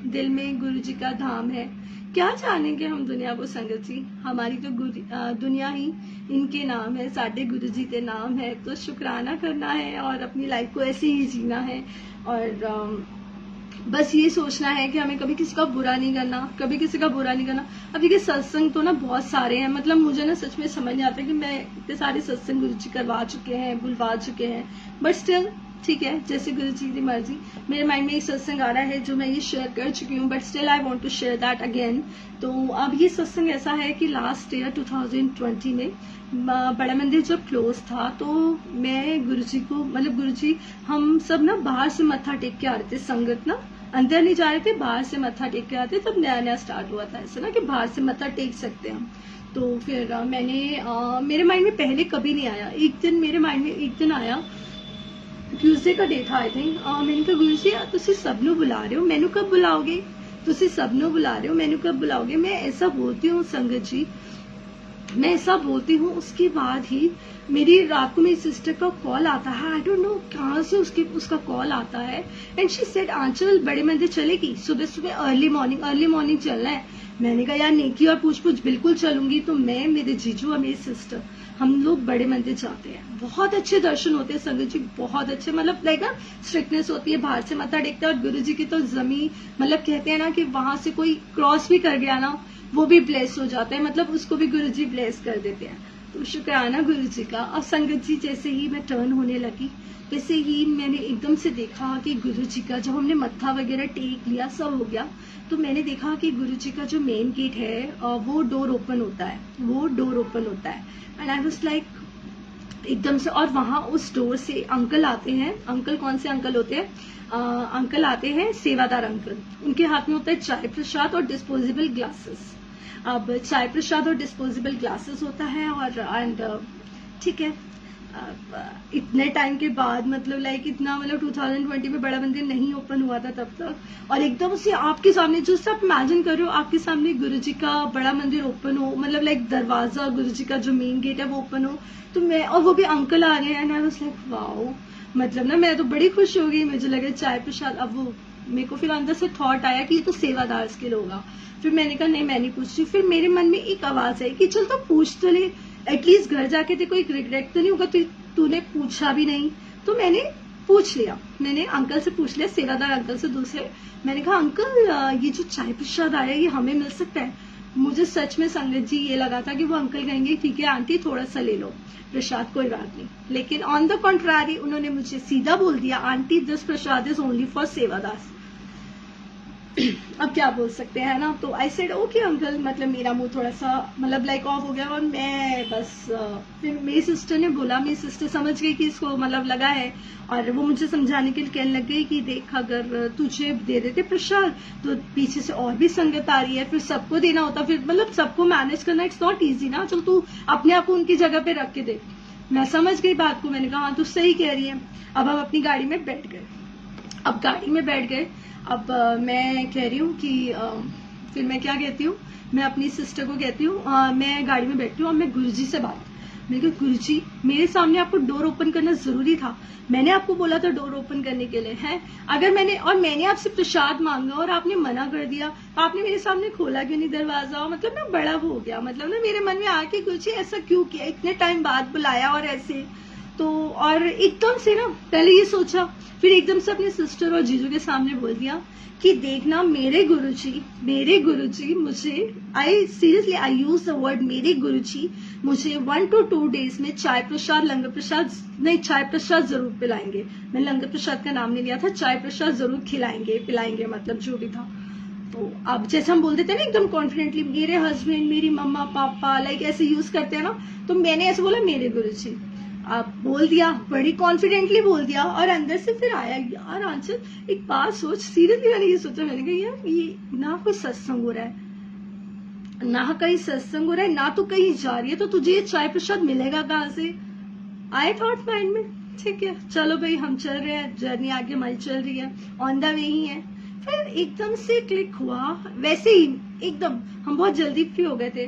दिल में गुरुजी का धाम है, क्या जानेंगे हम दुनिया को संगत जी, हमारी तो दुनिया ही इनके नाम है, साडे गुरु जी के नाम है। तो शुक्राना करना है और अपनी लाइफ को ऐसे ही जीना है। और बस ये सोचना है कि हमें कभी किसी का बुरा नहीं करना, कभी किसी का बुरा नहीं करना। अब देखिए सत्संग तो ना बहुत सारे हैं, मतलब मुझे ना सच में समझ नहीं आता कि मैं इतने सारे सत्संग गुरु जी करवा चुके हैं, बुलवा चुके हैं, बट स्टिल ठीक है, जैसे गुरु जी की मर्जी। मेरे माइंड में एक सत्संग आ रहा है जो मैं ये शेयर कर चुकी हूँ, but still I want to share that again. तो अब ये सत्संग ऐसा है कि लास्ट ईयर 2020 में बड़ा मंदिर जब क्लोज था, तो मैं गुरुजी को, मतलब गुरुजी, हम सब ना बाहर से मत्था टेक के आ रहे थे, संगत ना अंदर नहीं जा रहे थे, बाहर से मत्था टेक के आते, तब नया नया स्टार्ट हुआ था ऐसा ना कि बाहर से मत्था टेक सकते हैं हम। तो फिर मेरे माइंड में पहले कभी नहीं आया, एक दिन मेरे माइंड में एक दिन आया, ट्यूसडे का डे था आई थिंक। मैंने कहा गुरु जी तुसी सबनों बुला रहे हो, मैनू कब बुलाओगे? तुसी सबनों बुला रहे हो, मैनू कब बुलाओगे? मैं ऐसा बोलती हूँ संगत जी, मैं ऐसा बोलती हूँ, उसके बाद ही मेरी रात को मेरी सिस्टर का कॉल आता है, आई डोंट नो कहाँ से उसका कॉल आता है, एंड शी सेड आंचल बड़े मंदिर चलेगी, सुबह सुबह अर्ली मॉर्निंग चलना है। मैंने कहा यार नेकी और पूछ बिल्कुल चलूंगी। तो मैं, मेरे जीजू और मेरी सिस्टर, हम लोग बड़े मंदिर जाते हैं, बहुत अच्छे दर्शन होते हैं संगत जी, बहुत अच्छे, मतलब लाइक ना स्ट्रिक्टनेस होती है, बाहर से मत्था टेकते हैं, और गुरु जी की तो जमी, मतलब कहते हैं ना कि वहां से कोई क्रॉस भी कर गया ना वो भी ब्लेस हो जाता है, मतलब उसको भी गुरु जी ब्लेस कर देते हैं। तो शुक्राना गुरु जी का। और संगत जी जैसे ही मैं टर्न होने लगी, वैसे ही मैंने एकदम से देखा कि गुरु जी का, जब हमने मत्था वगैरह टेक लिया, सब हो गया, तो मैंने देखा कि गुरु जी का जो मेन गेट है वो डोर ओपन होता है, एंड आई वाज लाइक एकदम से, और वहां उस डोर से अंकल आते हैं। अंकल कौन से अंकल होते हैं? अंकल आते हैं सेवादार अंकल, उनके हाथ में होता है चाय प्रसाद और डिस्पोजेबल ग्लासेस। अब चाय प्रसाद और डिस्पोजेबल ग्लासेस होता है, और एंड ठीक है, इतने टाइम के बाद, मतलब लाइक इतना, मतलब 2020 में बड़ा मंदिर नहीं ओपन हुआ था तब तक, और एकदम से आपके सामने, जस्ट आप इमेजिन कर रहे हो आपके सामने गुरु जी का बड़ा मंदिर ओपन हो, मतलब लाइक दरवाजा, गुरु जी का जो मेन गेट है वो ओपन हो, तो मैं, और वो भी अंकल आ रहे हैं, and I was like wow, मतलब ना मैं तो बड़ी खुश हो गई, मुझे लगा चाय प्रसाद। अब वो मेरे को फिर अंदर से थॉट आया कि ये तो सेवादार के लिए होगा, फिर मैंने कहा नहीं मैं नहीं पूछती। फिर मेरे मन में एक आवाज आई कि चल तो पूछ तो ले, एटलीस्ट घर जाके तेरे को एक रिग्रेट तो नहीं होगा, तूने पूछा भी नहीं। तो मैंने पूछ लिया मैंने, अंकल से पूछ लिया, सेवादार अंकल से दूसरे। मैंने कहा अंकल ये जो चाय प्रसाद आया ये हमें मिल सकता है? मुझे सच में संगत जी ये लगा था कि वो अंकल कहेंगे ठीक है आंटी थोड़ा सा ले लो प्रसाद, कोई बात नहीं। लेकिन ऑन द कॉन्ट्रारी उन्होंने मुझे सीधा बोल दिया aunty this prasad is only for सेवादास। अब क्या बोल सकते हैं ना। तो आई सेड ओके अंकल, मतलब मेरा मुंह थोड़ा सा मतलब लाइक ऑफ हो गया। और मैं बस फिर मेरी सिस्टर ने बोला, मेरी सिस्टर समझ गई कि इसको मतलब लगा है, और वो मुझे समझाने के लिए कहने लग गई कि देख अगर तुझे दे देते प्रसाद तो पीछे से और भी संगत आ रही है, फिर सबको देना होता, फिर मतलब सबको मैनेज करना इट्स नॉट ईजी ना, चल तू अपने आप को उनकी जगह पे रख के दे। मैं समझ गई बात को, मैंने कहा हाँ तू सही कह रही है। अब हम अपनी गाड़ी में बैठ गए। अब गाड़ी में बैठ गए, अब मैं कह रही हूँ कि फिर मैं क्या कहती हूँ, मैं अपनी सिस्टर को कहती हूँ मैं गाड़ी में बैठी हूँ और मैं गुरुजी से बात, मैंने कहा गुरुजी मेरे सामने आपको डोर ओपन करना जरूरी था, मैंने आपको बोला था डोर ओपन करने के लिए है, अगर मैंने आपसे प्रसाद मांगा और आपने मना कर दिया तो आपने मेरे सामने खोला क्यों नहीं दरवाजा? मतलब ना बड़ा हो गया, मतलब ना मेरे मन में आके गुरुजी ऐसा क्यों किया, इतने टाइम बाद बुलाया और ऐसे। तो और एकदम से ना पहले ये सोचा, फिर एकदम से अपने सिस्टर और जीजू के सामने बोल दिया कि देखना मेरे गुरुजी मुझे, I seriously I use the word मेरे गुरुजी मुझे 1 to 2 days में चाय प्रसाद लंगर प्रसाद नहीं चाय प्रसाद जरूर पिलाएंगे। मैं लंगर प्रसाद का नाम नहीं लिया था, चाय प्रसाद जरूर खिलाएंगे पिलाएंगे, मतलब जो भी था। तो अब जैसे हम बोल देते हैं ना एकदम कॉन्फिडेंटली मेरे हस्बैंड मेरी मम्मा पापा लाइक ऐसे यूज करते हैं ना, तो मैंने ऐसे बोला मेरे गुरुजी। आप बोल दिया, बड़ी कॉन्फिडेंटली बोल दिया, और अंदर से फिर आया यार आंचल एक बात सोच, सीरियसली मैंने ये सोचा, मैंने कहा यार ये ना कोई सत्संग हो रहा है, ना कहीं सत्संग हो रहा है, ना तो कहीं जा रही है, तो तुझे ये चाय प्रसाद मिलेगा कहाँ से? आई थॉट माइंड में ठीक है चलो भाई हम चल रहे हैं, जर्नी आगे हमारी चल रही है, ऑन द वे ही है। फिर एकदम से क्लिक हुआ, वैसे ही एकदम हम बहुत जल्दी फ्री हो गए थे,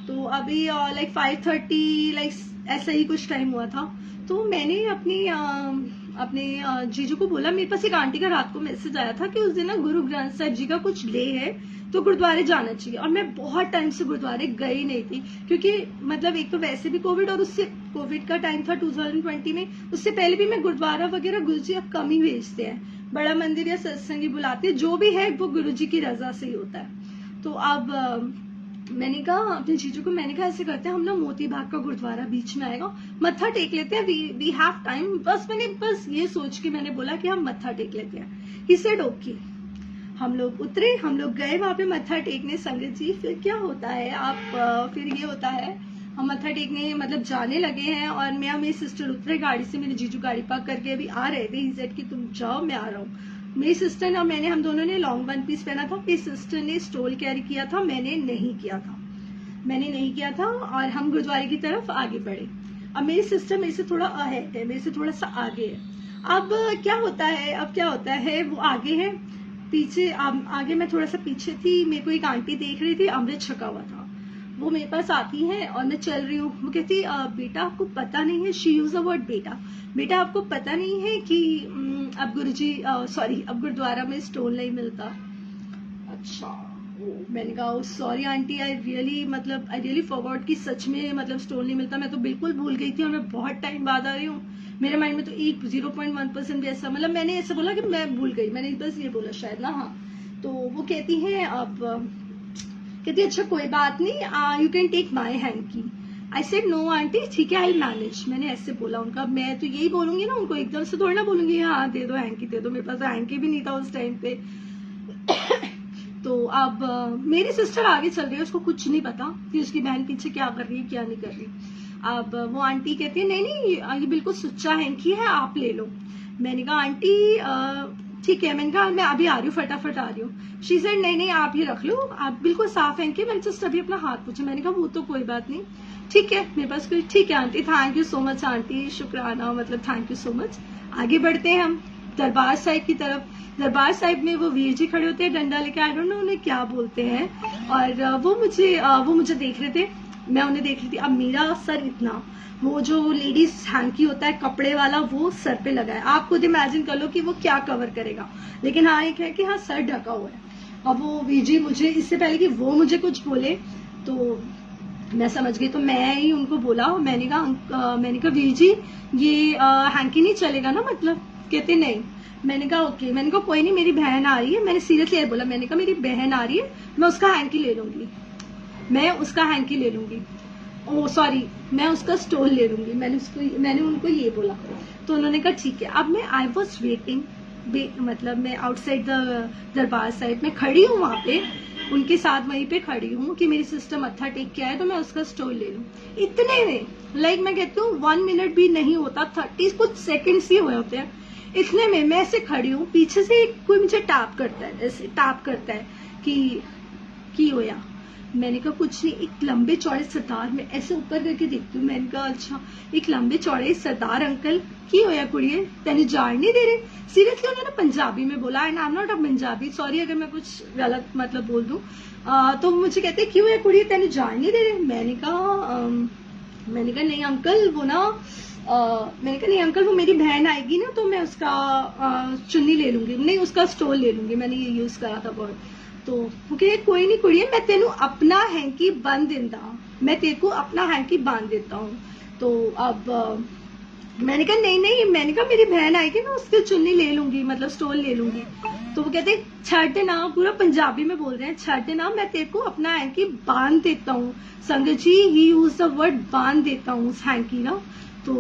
तो अभी लाइक 5:30 लाइक ऐसा ही कुछ टाइम हुआ था। तो मैंने अपने जीजू को बोला, मेरे पास एक आंटी का रात को मैसेज आया था कि उस दिन ना गुरु ग्रंथ साहिब जी का कुछ डे है तो गुरुद्वारे जाना चाहिए, और मैं बहुत टाइम से गुरुद्वारे गई नहीं थी, क्योंकि मतलब एक तो वैसे भी कोविड, और उससे कोविड का टाइम था 2020 में, उससे पहले भी मैं गुरुद्वारा वगैरह गुरुजी अब कम ही भेजते हैं, बड़ा मंदिर या सत्संग ही बुलाते हैं, जो भी है वो गुरुजी की रजा से ही होता है। तो अब मैंने कहा अपने जीजू को, मैंने कहा ऐसे करते हैं हम लोग मोती बाग का गुरुद्वारा बीच में आएगा, मत्था टेक लेते हैं, वी हैव टाइम। मैंने बस ये सोच के मैंने बोला कि हम मत्था टेक लेते हैं। He said okay. हम लोग उतरे, हम लोग गए वहां पे मत्था टेकने संगत जी। फिर क्या होता है फिर ये होता है हम मत्था टेकने मतलब जाने लगे हैं, और मैं मेरी सिस्टर उतरे गाड़ी से, मेरे जीजू गाड़ी पार्क करके अभी आ रहे थे, ही सेड कि तुम जाओ मैं आ रहा हूँ। मेरी सिस्टर ने और मैंने, हम दोनों ने लॉन्ग वन पीस पहना था, मेरी सिस्टर ने स्टोल कैरी किया था, मैंने नहीं किया था, और हम गुरुद्वारे की तरफ आगे बढ़े। अब मेरी सिस्टर मेरे से थोड़ा अहेड है, मेरे से थोड़ा सा आगे है। अब क्या होता है वो आगे है, पीछे आगे मैं थोड़ा सा पीछे थी, मेरे को एक आंटी देख रही थी, अमृत छका हुआ था, वो मेरे पास आती है और मैं चल रही हूँ, वो कहती बेटा आपको पता नहीं है, शी यूज द वर्ड बेटा आपको पता नहीं है कि अब अब गुरुद्वारा में स्टोल नहीं मिलता। अच्छा मैंने कहा sorry aunty, I really forgot कि सच में मतलब स्टोल नहीं मिलता, मैं तो बिल्कुल भूल गई थी और मैं बहुत टाइम बाद आ रही हूँ, मेरे माइंड में तो 0.1% भी ऐसा, मतलब मैंने ऐसा बोला कि मैं भूल गई, मैंने बस ये बोला शायद ना। हाँ तो वो कहती है कहती अच्छा कोई बात नहीं, you can take my hanky. I said no aunty ठीक है आई मैनेज, मैंने ऐसे बोला उनका, मैं तो यही बोलूंगी ना उनको, एकदम से थोड़ी ना बोलूंगी हाँ दे दो हैंकी दे दो, मेरे पास हैंकी भी नहीं था उस टाइम पे। तो अब मेरी सिस्टर आगे चल रही है, उसको कुछ नहीं पता कि उसकी बहन पीछे क्या कर रही है क्या नहीं कर रही। अब वो आंटी कहती है नहीं ये बिल्कुल सच्चा हैंकी है आप ले लो। मैंने कहा आंटी ठीक है, मैंने कहा मैं अभी आ रही हूँ फटाफट आ रही हूँ। शी सेड नहीं आप ही रख लो, आप बिल्कुल साफ हैंकी, मैंने जस्ट अभी अपना हाथ पूछा। मैंने कहा वो तो कोई बात नहीं ठीक है मेरे पास कोई, ठीक है aunty thank you so much aunty, शुक्राना, मतलब थैंक यू सो मच। आगे बढ़ते हैं हम दरबार साहिब की तरफ। दरबार साहिब में वो वीर जी खड़े होते हैं डंडा लेके, आई डोंट नो उन्हें क्या बोलते हैं, और वो मुझे देख रहे थे, मैं उन्हें देख रही थी। अब मेरा सर इतना, वो जो लेडीज हैंकी होता है कपड़े वाला वो सर पे लगा है, आप खुद इमेजिन कर लो कि वो क्या कवर करेगा, लेकिन हाँ एक है कि हाँ सर ढका हुआ है। अब वो वीर जी मुझे, इससे पहले कि वो मुझे कुछ बोले तो मैं समझ गई, तो मैं ही उनको बोला, मैंने कहा वीर जी ये हैंकी नहीं चलेगा ना, मतलब कहते नहीं। मैंने कहा ओके, मैंने कहा कोई नहीं, मेरी बहन आ रही है, मैंने सीरियसली बोला, मैंने कहा मेरी बहन आ रही है, मैं उसका हैंकी ले लूंगी, मैं उसका हैंकी ले लूंगी, ओ सॉरी मैं उसका स्टोल ले लूंगी, मैंने उनको ये बोला। तो उन्होंने कहा ठीक है। अब मैं आई वॉज वेटिंग, मतलब मैं आउटसाइड द दरबार साहिब में खड़ी हूँ, वहां पे उनके साथ वहीं पे खड़ी हूँ कि मेरी सिस्टर मत्था टेक के आए तो मैं उसका स्टोल ले लूँ। इतने में लाइक मैं कहती हूँ 1 मिनट भी नहीं होता, 30 कुछ सेकेंड्स ही हुए होते हैं, इतने में मैं ऐसे खड़ी हूँ, पीछे से कोई मुझे टैप करता है, ऐसे टैप करता है कि होया। मैंने कहा कुछ नहीं, एक लंबे चौड़े सरदार, में ऐसे ऊपर करके देखती हूँ, मैंने कहा अच्छा एक लंबे चौड़े सरदार अंकल की होया कुड़िए तेन जान नहीं दे रहे। सीरियसली उन्होंने पंजाबी में बोला, and I am not a Punjabi, sorry अगर मैं कुछ गलत मतलब बोल दूं। तो मुझे कहते क्यों है कुड़िए तेन जान नहीं दे रहे। मैंने कहा नहीं अंकल वो ना मैंने कहा नहीं अंकल वो मेरी बहन आएगी ना तो मैं उसका चुन्नी ले लूंगी, नहीं उसका स्टोल ले लूंगी, मैंने ये यूज करा था वर्ड। तो ओके कोई नहीं कुड़िए मैं तेनू अपना हैंकी बांध देता, मैं तेरे को अपना हैंकी बांध देता हूँ। तो अब मैंने कहा नहीं, मैंने कहा मेरी बहन आएगी मैं उसकी चुन्नी ले लूंगी, मतलब स्टोल ले लूंगी। तो वो कहते छठ ना, पूरा पंजाबी में बोल रहे हैं, छठ ना मैं तेरे को अपना हैंकी बांध देता हूँ। संगत जी ही यूज द वर्ड बांध देता हूँ उस हैंकी ना। तो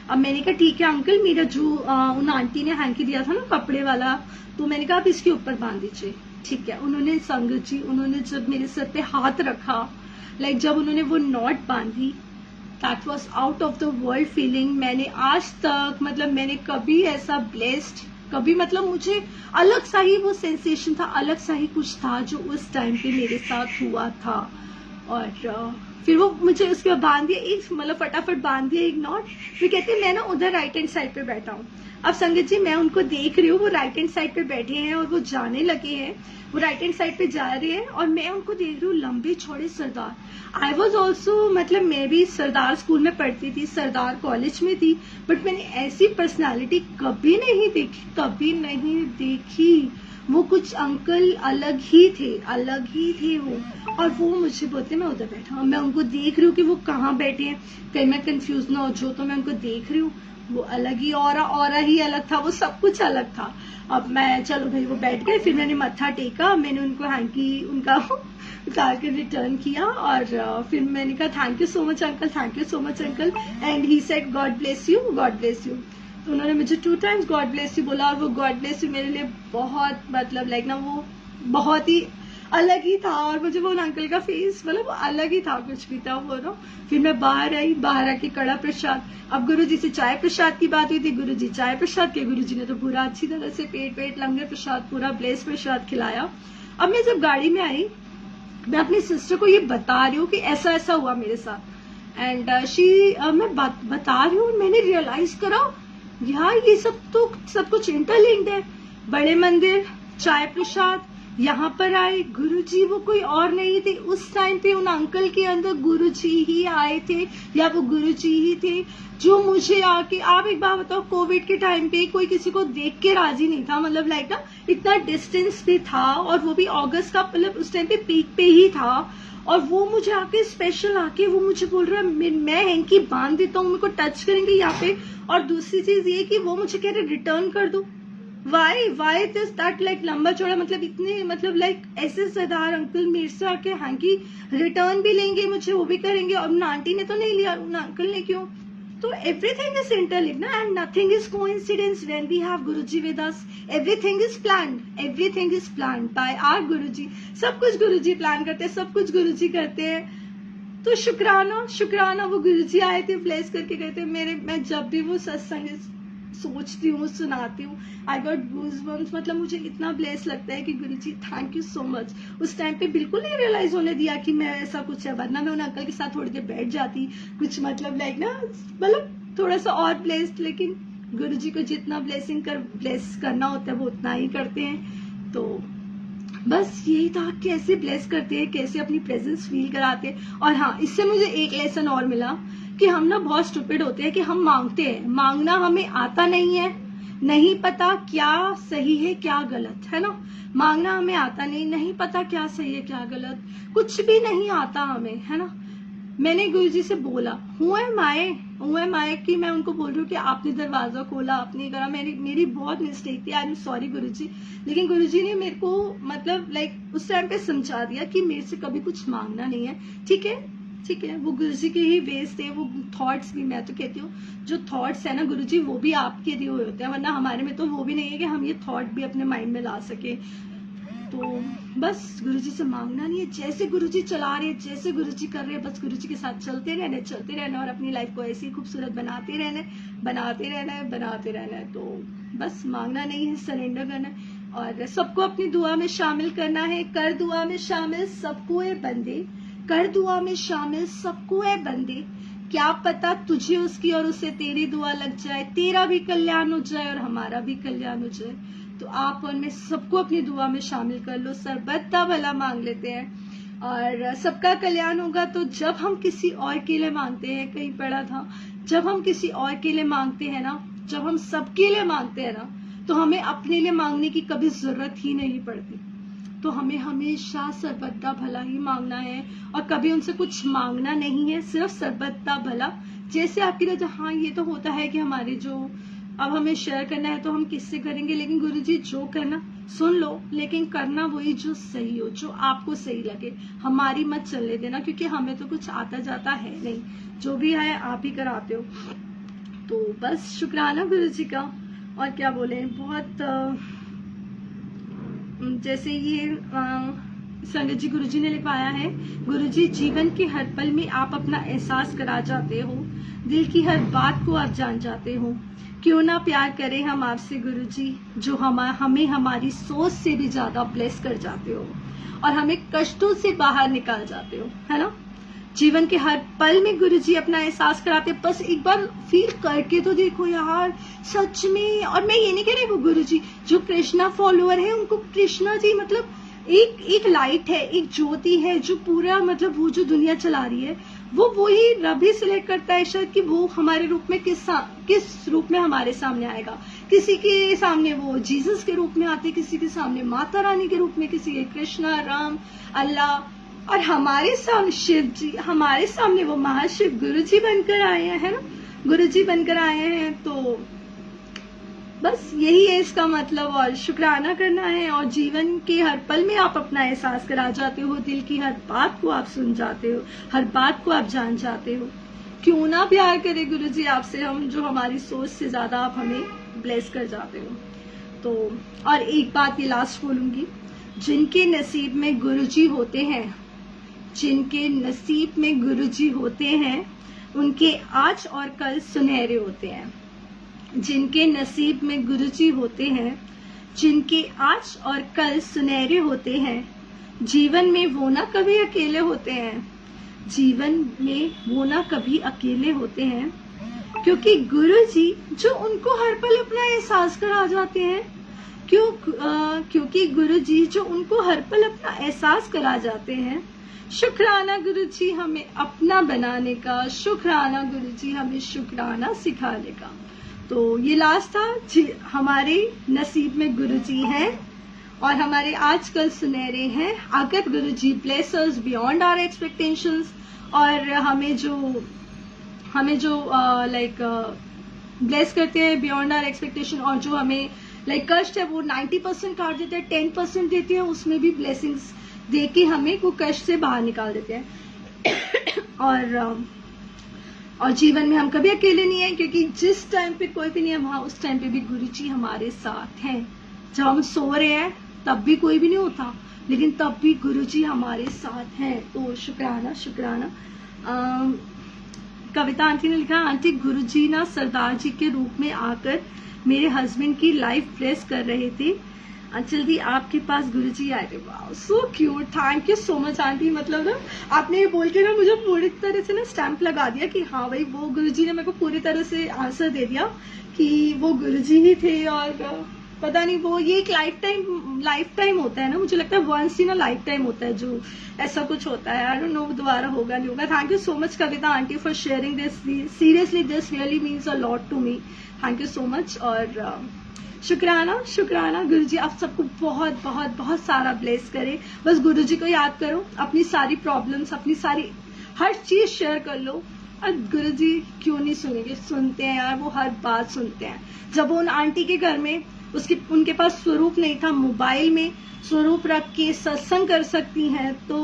अब मैंने कहा ठीक है अंकल, मेरा जो उन आंटी ने हैंकी दिया था ना कपड़े वाला, तो मैंने कहा आप इसके ऊपर बांध दीजिए। ठीक है, उन्होंने संगत जी उन्होंने जब मेरे सर पे हाथ रखा, लाइक जब उन्होंने वो नॉट बांधी, that was out of the world feeling. मैंने आज तक मतलब मैंने कभी ऐसा ब्लेस्ड, कभी मतलब मुझे अलग सा ही वो सेंसेशन था, अलग सा ही कुछ था जो उस टाइम पे मेरे साथ हुआ था। और फिर वो मुझे उसके बाद बांध दिया, एक मतलब फटाफट बांध दिया एक नॉट। फिर कहते हैं मैं ना उधर राइट हैंड साइड पे बैठा हूँ। अब संगत जी मैं उनको देख रही हूँ, वो राइट हैंड साइड पे बैठे हैं और वो जाने लगे हैं, वो राइट हैंड साइड पे जा रहे हैं और मैं उनको देख रही हूँ, लंबे चौड़े सरदार। आई वॉज ऑल्सो मतलब मैं भी सरदार स्कूल में पढ़ती थी, सरदार कॉलेज में थी, बट मैंने ऐसी पर्सनालिटी कभी नहीं देखी, कभी नहीं देखी। वो कुछ अंकल अलग ही थे वो। और वो मुझे बोलते मैं उधर बैठा हूँ, मैं उनको देख रही हूँ कि वो कहाँ बैठे हैं, कहीं मैं कंफ्यूज ना हो जो, तो मैं उनको देख रही हूँ, वो अलग ही ऑरा ही अलग था, वो सब कुछ अलग था। अब मैं चलो भाई वो बैठ गए, फिर मैंने मत्था टेका, मैंने उनको हैंकी उनका उतार के रिटर्न किया और फिर मैंने कहा thank you so much uncle, thank you so much uncle, and he said God bless you, God bless you. तो उन्होंने मुझे 2 टाइम्स गॉड ब्लेस यू बोला और वो गॉड ब्लेस यू मेरे लिए बहुत मतलब लाइक ना वो बहुत ही अलग ही था। और मुझे वो अंकल का फेस मतलब वो अलग ही था, कुछ भी था वो ना। फिर मैं बाहर आई, बाहर आके कड़ा प्रसाद, अब गुरुजी से चाय प्रसाद की बात हुई थी, गुरुजी चाय प्रसाद के, गुरुजी ने तो पूरा अच्छी तरह से पेट लंगर प्रसाद पूरा ब्लेस प्रसाद खिलाया। अब मैं जब गाड़ी में आई, मैं अपनी सिस्टर को ये बता रही हूँ कि ऐसा ऐसा हुआ मेरे साथ, एंड मैं बता रही हूँ, मैंने रियलाइज करा यार ये सब कुछ इंटरलिंक्ड है। बड़े मंदिर, चाय प्रसाद, यहाँ पर आए गुरुजी, वो कोई और नहीं थे उस टाइम पे, उन अंकल के अंदर गुरुजी ही आए थे या वो गुरुजी ही थे जो मुझे आके, आप एक बात बताओ, कोविड के टाइम पे कोई किसी को देख के राजी नहीं था, मतलब लाइक ना इतना डिस्टेंस पे था, और वो भी अगस्त का मतलब उस टाइम पे पीक पे ही था, और वो मुझे आके स्पेशल आके वो मुझे बोल रहा है मैं हैंकी बांध देता हूँ, मेरे को टच करेंगे यहाँ पे। और दूसरी चीज ये कि वो मुझे कह रहे रिटर्न कर दो, वाई दिस दैट, लाइक लंबा चौड़ा मतलब इतने मतलब लाइक ऐसे सरदार अंकल मेरे से आके हैंकी रिटर्न भी लेंगे, मुझे वो भी करेंगे, और उन आंटी ने तो नहीं लिया, उन अंकल ने क्यों। तो एवरीथिंग इज इंटरलिंक्ड ना, and nothing is coincidence when we have Guruji with us, everything is planned by our guruji. सब कुछ गुरुजी प्लान करते हैं, सब कुछ गुरुजी करते हैं। तो शुक्राना वो गुरुजी आए थे, ब्लेस करके गए थे मेरे। मैं जब भी वो सत्संग सोचती हूँ, सुनाती हूँ, आई गॉट गूज़बम्प्स, मतलब मुझे इतना ब्लेस लगता है कि गुरुजी थैंक यू सो मच। उस टाइम पे बिल्कुल नहीं रियलाइज होने दिया कि मैं ऐसा कुछ है, वरना मैं उन अंकल के साथ थोड़ी देर बैठ जाती, कुछ मतलब लाइक ना मतलब थोड़ा सा और ब्लेस्ड, लेकिन गुरुजी को जितना ब्लेस करना होता है वो उतना ही करते हैं। तो बस यही था, कैसे ब्लेस करते हैं, कैसे अपनी प्रेजेंस फील कराते हैं। और हाँ, इससे मुझे एक लेसन और मिला कि हम ना बहुत स्टूपिड होते हैं कि हम मांगते हैं, मांगना हमें आता नहीं है, नहीं पता क्या सही है क्या गलत है ना, मांगना हमें आता नहीं पता क्या सही है क्या गलत, कुछ भी नहीं आता हमें, है ना। मैंने गुरुजी से बोला हु एम आई, OMI कि मैं उनको बोल रही हूँ कि आपने दरवाजा खोला, आपने करा, मेरी बहुत मिस्टेक थी, आई एम सॉरी गुरुजी। लेकिन गुरुजी ने मेरे को मतलब लाइक उस टाइम पे समझा दिया कि मेरे से कभी कुछ मांगना नहीं है। ठीक है, ठीक है, वो गुरुजी के ही बेस थे, वो थॉट्स भी, मैं तो कहती हूँ जो थॉट्स है ना गुरुजी, वो भी आपके दिए हुए होते हैं, वरना हमारे में तो वो भी नहीं है कि हम ये थॉट भी अपने माइंड में ला सके। तो बस गुरुजी से मांगना नहीं है, जैसे गुरुजी चला रहे हैं, जैसे गुरुजी कर रहे हैं, बस गुरुजी के साथ चलते रहना और अपनी लाइफ को ऐसे ही खूबसूरत बनाते रहना है। तो बस मांगना नहीं है, सरेंडर करना है और सबको अपनी दुआ में शामिल करना है। कर दुआ में शामिल सबको है बंदे, कर दुआ में शामिल सबको है बंदे, क्या पता तुझे उसकी और उससे तेरी दुआ लग जाए, तेरा भी कल्याण हो जाए और हमारा भी कल्याण हो जाए। तो आप और मैं सबको अपनी दुआ में शामिल कर लो, सर्वदा भला मांग लेते हैं और सबका कल्याण होगा। तो जब हम किसी और के लिए मांगते हैं, कहीं पढ़ा था, जब हम किसी और के लिए मांगते हैं ना, जब हम सबके लिए मांगते हैं ना, तो हमें अपने लिए मांगने की कभी जरूरत ही नहीं पड़ती। तो हमें हमेशा सर्वदा भला ही मांगना है और कभी उनसे कुछ मांगना नहीं है, सिर्फ सर्वदा भला। जैसे आपके लिए, हाँ ये तो होता है कि हमारे जो अब हमें शेयर करना है तो हम किससे करेंगे, लेकिन गुरुजी जो करना सुन लो, लेकिन करना वही जो सही हो, जो आपको सही लगे, हमारी मत चलने देना, क्योंकि हमें तो कुछ आता जाता है नहीं, जो भी है आप ही कराते हो। तो बस शुक्राना गुरुजी का, और क्या बोले, बहुत जैसे ये संगत जी गुरुजी ने लिखवाया है, गुरुजी जीवन के हर पल में आप अपना एहसास करा जाते हो, दिल की हर बात को आप जान जाते हो, क्यों ना प्यार करें हम आपसे गुरुजी, जो हमें हमारी सोच से भी ज्यादा ब्लेस कर जाते हो और हमें कष्टों से बाहर निकाल जाते हो, है ना। जीवन के हर पल में गुरुजी अपना एहसास कराते, बस एक बार फील करके तो देखो यार, सच में। और मैं ये नहीं कह रही वो गुरुजी जो कृष्णा फॉलोअर है उनको कृष्णा जी मतलब एक लाइट है, एक ज्योति है जो पूरा मतलब वो जो दुनिया चला रही है, वो वही रब ही सिलेक्ट करता है शायद कि वो हमारे रूप में किस रूप में हमारे सामने आएगा। किसी के सामने वो जीसस के रूप में आते, किसी के सामने माता रानी के रूप में, किसी के कृष्णा, राम, अल्लाह, और हमारे सामने शिव जी, हमारे सामने वो महाशिव गुरुजी बनकर आए हैं, है ना, गुरुजी बनकर आए हैं। तो बस यही है इसका मतलब, और शुक्राना करना है। और जीवन के हर पल में आप अपना एहसास करा जाते हो, दिल की हर बात को आप सुन जाते हो, हर बात को आप जान जाते हो। क्यों ना प्यार करे गुरुजी आपसे हम, जो हमारी सोच से ज्यादा आप हमें ब्लेस कर जाते हो। तो और एक बात ये लास्ट बोलूंगी, जिनके नसीब में गुरुजी होते हैं, जिनके नसीब में गुरुजी होते हैं, उनके आज और कल सुनहरे होते हैं। जिनके नसीब में गुरुजी होते हैं, जिनके आज और कल सुनहरे होते हैं, जीवन में वो ना कभी अकेले होते हैं, जीवन में वो ना कभी अकेले होते हैं, क्योंकि गुरुजी जो उनको हर पल अपना एहसास करा जाते हैं, क्योंकि गुरुजी जो उनको हर पल अपना एहसास करा जाते हैं। शुक्राना गुरुजी हमें अपना बनाने का, शुक्राना गुरुजी हमें शुक्राना सिखाने का। तो ये लास्ट था, हमारे नसीब में गुरुजी हैं और हमारे आजकल सुनहरे हैं। अगर guruji bless us beyond our expectations, और हमें जो लाइक ब्लेस करते हैं बियॉन्ड आवर एक्सपेक्टेशन, और जो हमें लाइक कष्ट है वो 90% काट देते हैं, 10% देते हैं, उसमें भी ब्लेसिंग्स देके हमें वो कष्ट से बाहर निकाल देते हैं। और जीवन में हम कभी अकेले नहीं है, क्योंकि जिस टाइम पे कोई भी नहीं है वहां उस टाइम पे भी गुरुजी हमारे साथ हैं। जब हम सो रहे हैं तब भी कोई भी नहीं होता, लेकिन तब भी गुरुजी हमारे साथ हैं। तो शुक्राना शुक्राना। कविता आंटी ने लिखा, आंटी गुरुजी ना सरदार जी के रूप में आकर मेरे हस्बैंड की लाइफ ब्लेस कर रहे थे, अंचल दी आपके पास गुरुजी आए थे। Wow so cute, thank you so much aunty. मतलब ना आपने ये बोल के ना मुझे पूरी तरह से ना स्टैंप लगा दिया कि हाँ भाई वो गुरुजी ने मेरे को पूरी तरह से आंसर दे दिया कि वो गुरुजी ही थे। और पता नहीं वो ये एक लाइफ टाइम होता है ना, मुझे लगता है once in a lifetime होता है जो ऐसा कुछ होता है। आई डोंट नो दोबारा होगा नहीं होगा। Thank you so much Kavita aunty for sharing this, seriously this really means a lot to me. Thank you so much. और शुक्राना शुक्राना गुरुजी आप सबको बहुत बहुत बहुत सारा ब्लेस करे। बस गुरुजी को याद करो, अपनी सारी प्रॉब्लम्स, अपनी सारी हर चीज शेयर कर लो, और गुरुजी क्यों नहीं सुनेंगे, सुनते हैं यार, वो हर बात सुनते हैं। जब वो उन आंटी के घर में उनके पास स्वरूप नहीं था, मोबाइल में स्वरूप रख के सत्संग कर सकती हैं, तो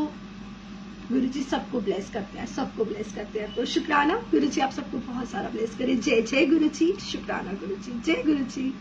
गुरुजी सबको ब्लेस करते हैं, सबको ब्लेस करते हैं। तो शुक्राना गुरुजी, आप सबको बहुत सारा ब्लेस करें। जय जय गुरुजी, शुक्राना गुरुजी, जय गुरुजी।